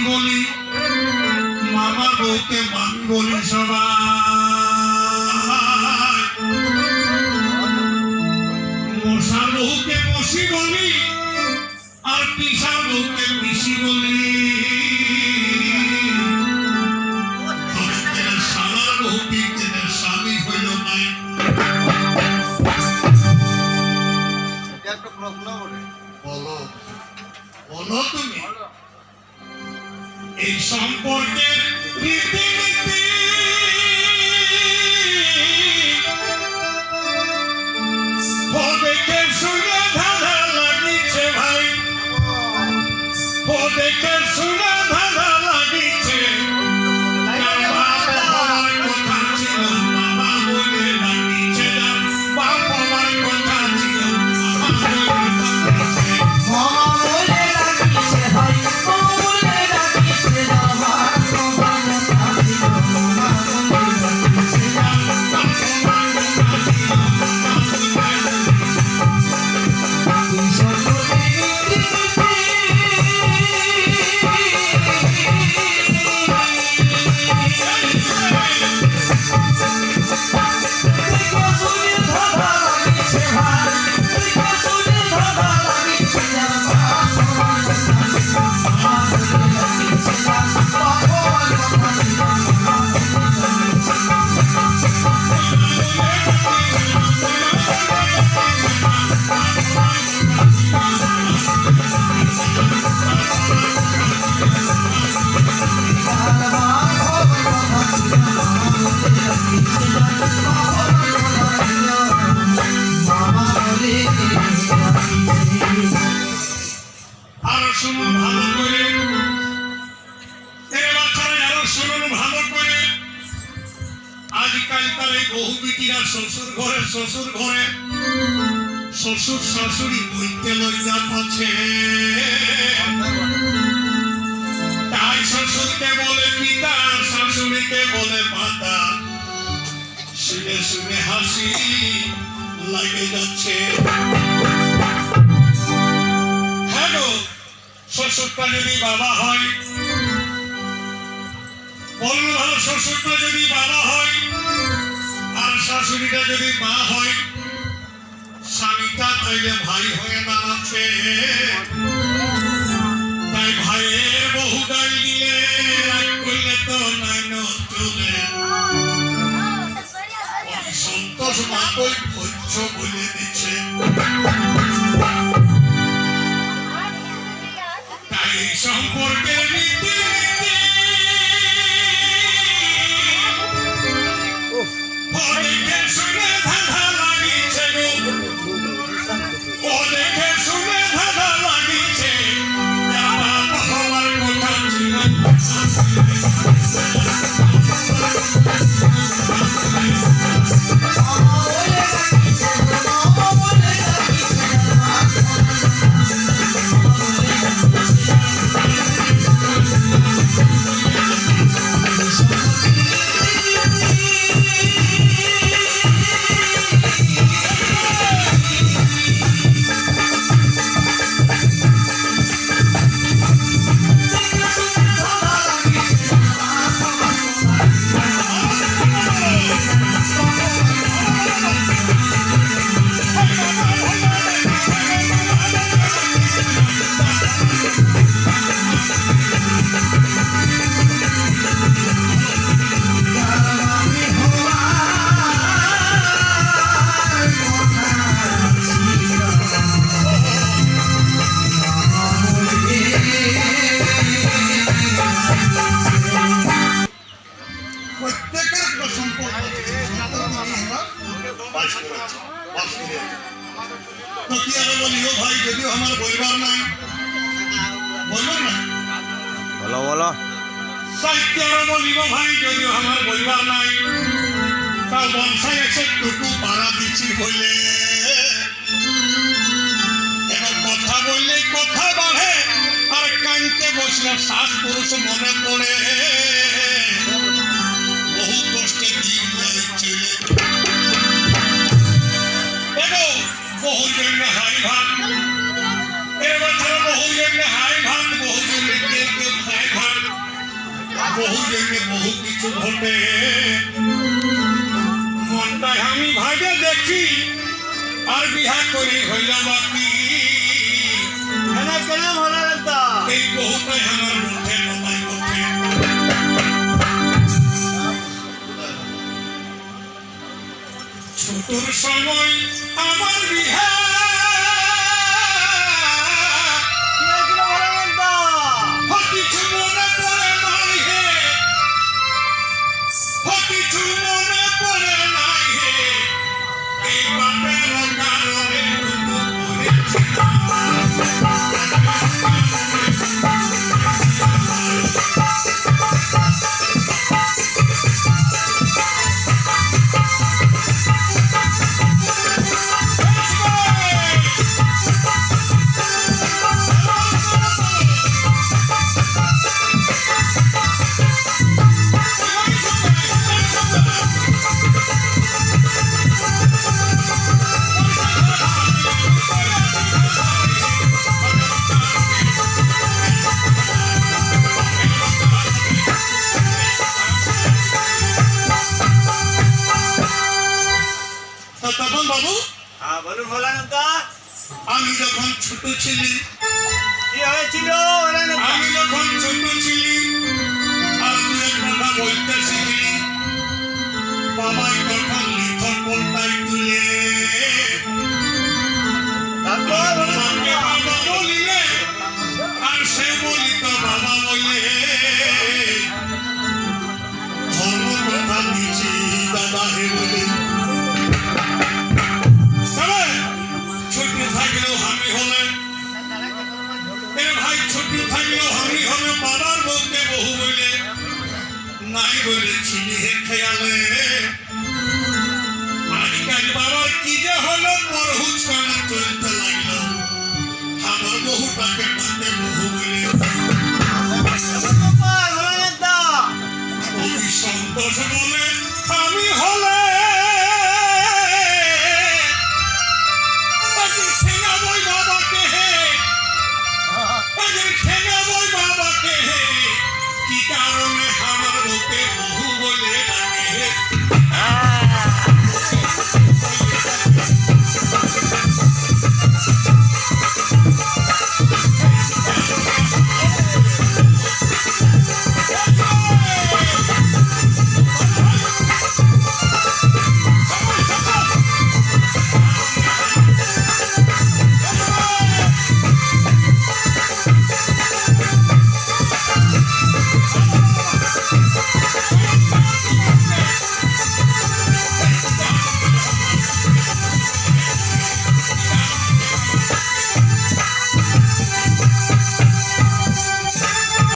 বলি, মামা বউকে মামি বলি সবাই, মশা বউকে মশি বলি আর পিসা বউকে পিসি বলি। সালার বউ দিনের স্বামী হইল নাই। একটা প্রশ্ন বলো বলো তুমি এই সম্পর্কের রীতিনীতি দেখে শুনে ধাঁধা লাগিছে ভাই, দেখে শুনে ধাঁধা লাগিছে। কথা ছিল বাবা বলে ডাকিছে, বাপ আমার কথা ছিল শ্বশুর ঘরে শ্বশুর শাশুড়ি বইতে লজ্জা পাচ্ছে, তাই শ্বশুরকে বলে পিতা শাশুড়িকে বলে মাতা। শুনে শুনে হাসি লাগে যাচ্ছে। হ্যাঁ গো, শ্বশুরটা যদি বাবা হয় বলল ভালো, শ্বশুরটা যদি বাবা হয় আর শাশুড়িটা যদি মা হয়, স্বামীটা তাইলে ভাই হয়ে দাঁড়াচ্ছে। তাই ভাইয়ের বহু গাল দিলে রাগ করলে তো নাই চলে। সন্তোষ মাতই ভৈর্য বলে দিচ্ছে। তাই সম্পর্কের রীতি দেখে শুনে ধাঁধা লাগিছে গো, দেখে শুনে ধাঁধা লাগিছে। বাবা হওয়ার কথা ছিল ভাই। যদিও আমার পরিবার নাই, বলবো না বলো বলো সাহিত্য বলিব ভাই, যদিও আমার পরিবার নাই, তার বংশায় এসে টুকু পাড়া দিচ্ছি বলে এবার কথা বললে কথা বাড়ে, আর কানতে বসলে শ্বাস পুরুষ মনে পড়ে। বহু কষ্টে দিন যাচ্ছে, বহু জন্য হাই ভাগ এবছর বহু জন্য হাই ভাত, বহু জন্য কেউ কেউ খায় ভাত, বহু জন্য বহু কিছু ঘটে। মনটায় আমি ভাগে দেখি আর বিহা করে হইল বাকি। কেন ভালো লাগতা এই বহুটাই আমার মধ্যে নতাই করছে। ছোটর সময় আমার বিহা কিছু মনে পড়ে নাই হে, কিছু মনে পড়ে নাই হে। এই বাপের কারণে দুটো তখন বাবু হ্যাঁ বলুন ভোলানন্দা আমি যখন ছোট ছিলি, কি হয়েছিল ভোলানন্দা? আমি যখন ছোট ছিলি আর তুই কথা বলতে শিখলি, বাবাই তখন লিখন বলতাই তুলে তারপর বাবাকে বাবা বলিলে আর সে বলিত বাবা বলে। ধর্ম কথা দিচ্ছি দাদা হে বলে। তবে ছোট থাকলেও আমি হলে, এ ভাই ছোট থাকলেও আমি হলে বাবার বউকে বহু বলে নাই বলে ছিলি হে খেয়ালে। আজকাল বাবার কি যে হলো পরহুচ কানে চলতে লাগলো, আমার বহুটাকে